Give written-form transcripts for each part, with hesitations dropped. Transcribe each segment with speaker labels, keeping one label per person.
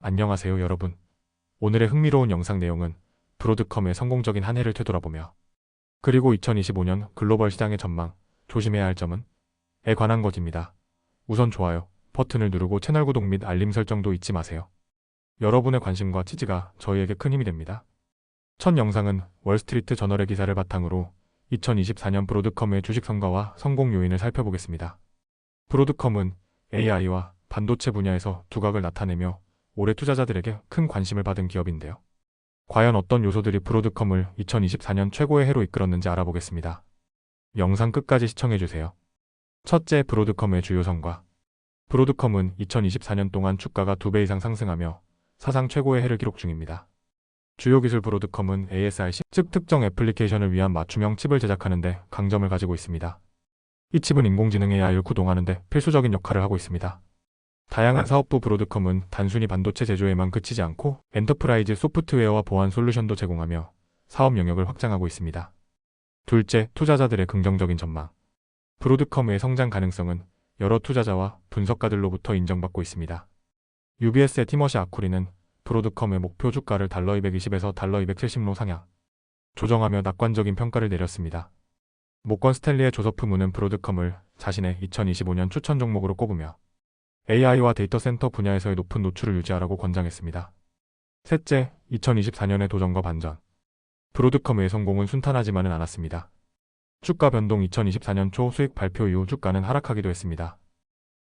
Speaker 1: 안녕하세요 여러분. 오늘의 흥미로운 영상 내용은 브로드컴의 성공적인 한 해를 되돌아보며 그리고 2025년 글로벌 시장의 전망, 조심해야 할 점은? 에 관한 것입니다. 우선 좋아요 버튼을 누르고 채널 구독 및 알림 설정도 잊지 마세요. 여러분의 관심과 지지가 저희에게 큰 힘이 됩니다. 첫 영상은 월스트리트 저널의 기사를 바탕으로 2024년 브로드컴의 주식 성과와 성공 요인을 살펴보겠습니다. 브로드컴은 AI와 반도체 분야에서 두각을 나타내며 올해 투자자들에게 큰 관심을 받은 기업인데요. 과연 어떤 요소들이 브로드컴을 2024년 최고의 해로 이끌었는지 알아보겠습니다. 영상 끝까지 시청해주세요. 첫째, 브로드컴의 주요 성과. 브로드컴은 2024년 동안 주가가 2배 이상 상승하며 사상 최고의 해를 기록 중입니다. 주요 기술 브로드컴은 ASIC, 즉 특정 애플리케이션을 위한 맞춤형 칩을 제작하는 데 강점을 가지고 있습니다. 이 칩은 인공지능 AI를 구동하는 데 필수적인 역할을 하고 있습니다. 다양한 사업부 브로드컴은 단순히 반도체 제조에만 그치지 않고 엔터프라이즈 소프트웨어와 보안 솔루션도 제공하며 사업 영역을 확장하고 있습니다. 둘째, 투자자들의 긍정적인 전망. 브로드컴의 성장 가능성은 여러 투자자와 분석가들로부터 인정받고 있습니다. UBS의 티머시 아쿠리는 브로드컴의 목표 주가를 달러 220에서 달러 270로 상향, 조정하며 낙관적인 평가를 내렸습니다. 모건 스탠리의 조서프 문은 브로드컴을 자신의 2025년 추천 종목으로 꼽으며 AI와 데이터 센터 분야에서의 높은 노출을 유지하라고 권장했습니다. 셋째, 2024년의 도전과 반전. 브로드컴의 성공은 순탄하지만은 않았습니다. 주가 변동. 2024년 초 수익 발표 이후 주가는 하락하기도 했습니다.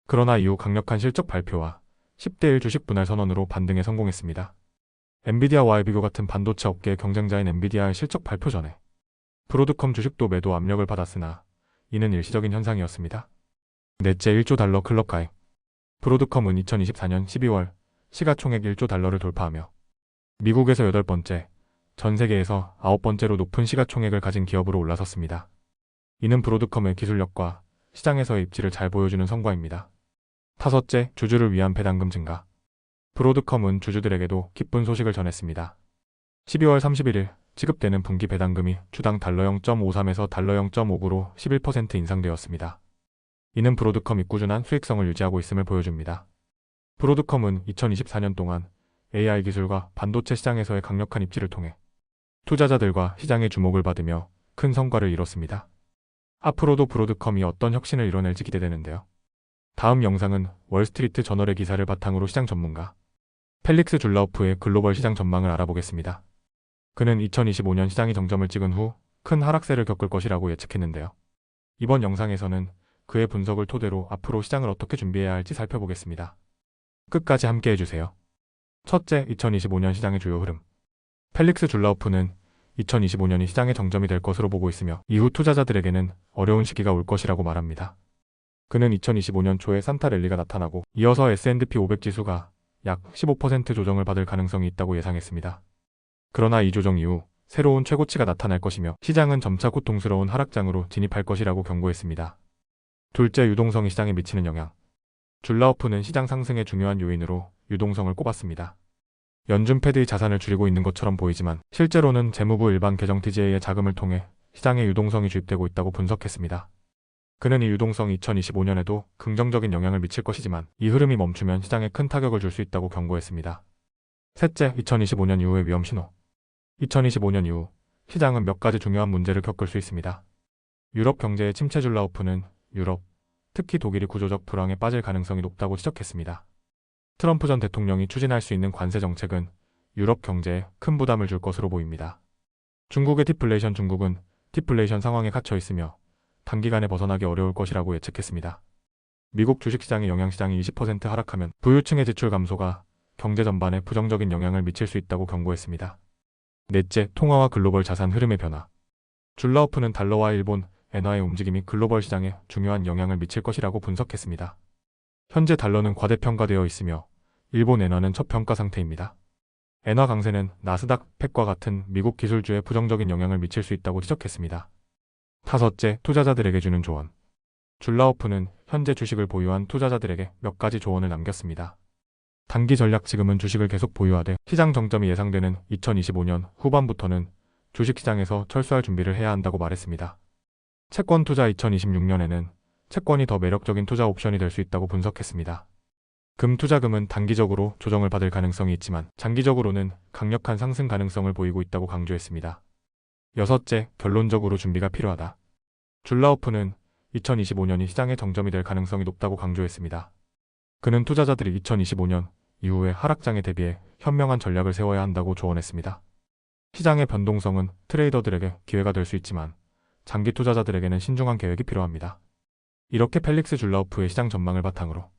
Speaker 1: 그러나 이후 강력한 실적 발표와 10대1 주식 분할 선언으로 반등에 성공했습니다. 엔비디아와의 비교 같은 반도체 업계의 경쟁자인 엔비디아의 실적 발표 전에 브로드컴 주식도 매도 압력을 받았으나 이는 일시적인 현상이었습니다. 넷째, 1조 달러 클럽 가입. 브로드컴은 2024년 12월 시가총액 1조 달러를 돌파하며 미국에서 8번째, 전 세계에서 9번째로 높은 시가총액을 가진 기업으로 올라섰습니다. 이는 브로드컴의 기술력과 시장에서의 입지를 잘 보여주는 성과입니다. 다섯째, 주주를 위한 배당금 증가. 브로드컴은 주주들에게도 기쁜 소식을 전했습니다. 12월 31일 지급되는 분기 배당금이 주당 달러 0.53에서 달러 0.59로 11% 인상되었습니다. 이는 브로드컴이 꾸준한 수익성을 유지하고 있음을 보여줍니다. 브로드컴은 2024년 동안 AI 기술과 반도체 시장에서의 강력한 입지를 통해 투자자들과 시장의 주목을 받으며 큰 성과를 이뤘습니다. 앞으로도 브로드컴이 어떤 혁신을 이뤄낼지 기대되는데요. 다음 영상은 월스트리트 저널의 기사를 바탕으로 시장 전문가 펠릭스 줄라우프의 글로벌 시장 전망을 알아보겠습니다. 그는 2025년 시장이 정점을 찍은 후 큰 하락세를 겪을 것이라고 예측했는데요. 이번 영상에서는 그의 분석을 토대로 앞으로 시장을 어떻게 준비해야 할지 살펴보겠습니다. 끝까지 함께 해주세요. 첫째, 2025년 시장의 주요 흐름. 펠릭스 줄라우프는 2025년이 시장의 정점이 될 것으로 보고 있으며 이후 투자자들에게는 어려운 시기가 올 것이라고 말합니다. 그는 2025년 초에 산타 랠리가 나타나고 이어서 S&P 500 지수가 약 15% 조정을 받을 가능성이 있다고 예상했습니다. 그러나 이 조정 이후 새로운 최고치가 나타날 것이며 시장은 점차 고통스러운 하락장으로 진입할 것이라고 경고했습니다. 둘째, 유동성이 시장에 미치는 영향. 줄라우프는 시장 상승의 중요한 요인으로 유동성을 꼽았습니다. 연준 패드의 자산을 줄이고 있는 것처럼 보이지만 실제로는 재무부 일반 계정 TGA의 자금을 통해 시장에 유동성이 주입되고 있다고 분석했습니다. 그는 이 유동성이 2025년에도 긍정적인 영향을 미칠 것이지만 이 흐름이 멈추면 시장에 큰 타격을 줄 수 있다고 경고했습니다. 셋째, 2025년 이후의 위험 신호. 2025년 이후 시장은 몇 가지 중요한 문제를 겪을 수 있습니다. 유럽 경제의 침체. 줄라우프는 유럽, 특히 독일이 구조적 불황에 빠질 가능성이 높다고 지적했습니다. 트럼프 전 대통령이 추진할 수 있는 관세 정책은 유럽 경제에 큰 부담을 줄 것으로 보입니다. 중국의 디플레이션. 중국은 디플레이션 상황에 갇혀 있으며 단기간에 벗어나기 어려울 것이라고 예측했습니다. 미국 주식시장의 영향시장이 20% 하락하면 부유층의 지출 감소가 경제 전반에 부정적인 영향을 미칠 수 있다고 경고했습니다. 넷째, 통화와 글로벌 자산 흐름의 변화. 줄라우프는 달러와 일본, 엔화의 움직임이 글로벌 시장에 중요한 영향을 미칠 것이라고 분석했습니다. 현재 달러는 과대평가되어 있으며 일본 엔화는 저평가 상태입니다. 엔화 강세는 나스닥 100과 같은 미국 기술주에 부정적인 영향을 미칠 수 있다고 지적했습니다. 다섯째, 투자자들에게 주는 조언. 줄라우프는 현재 주식을 보유한 투자자들에게 몇 가지 조언을 남겼습니다. 단기 전략. 지금은 주식을 계속 보유하되 시장 정점이 예상되는 2025년 후반부터는 주식시장에서 철수할 준비를 해야 한다고 말했습니다. 채권 투자. 2026년에는 채권이 더 매력적인 투자 옵션이 될 수 있다고 분석했습니다. 금 투자금은 단기적으로 조정을 받을 가능성이 있지만 장기적으로는 강력한 상승 가능성을 보이고 있다고 강조했습니다. 여섯째, 결론적으로 준비가 필요하다. 줄라우프는 2025년이 시장의 정점이 될 가능성이 높다고 강조했습니다. 그는 투자자들이 2025년 이후의 하락장에 대비해 현명한 전략을 세워야 한다고 조언했습니다. 시장의 변동성은 트레이더들에게 기회가 될 수 있지만 장기 투자자들에게는 신중한 계획이 필요합니다. 이렇게 펠릭스 줄라우프의 시장 전망을 바탕으로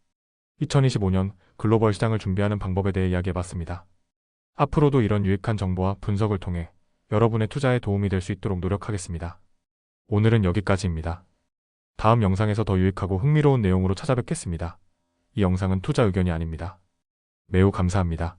Speaker 1: 2025년 글로벌 시장을 준비하는 방법에 대해 이야기해봤습니다. 앞으로도 이런 유익한 정보와 분석을 통해 여러분의 투자에 도움이 될 수 있도록 노력하겠습니다. 오늘은 여기까지입니다. 다음 영상에서 더 유익하고 흥미로운 내용으로 찾아뵙겠습니다. 이 영상은 투자 의견이 아닙니다. 매우 감사합니다.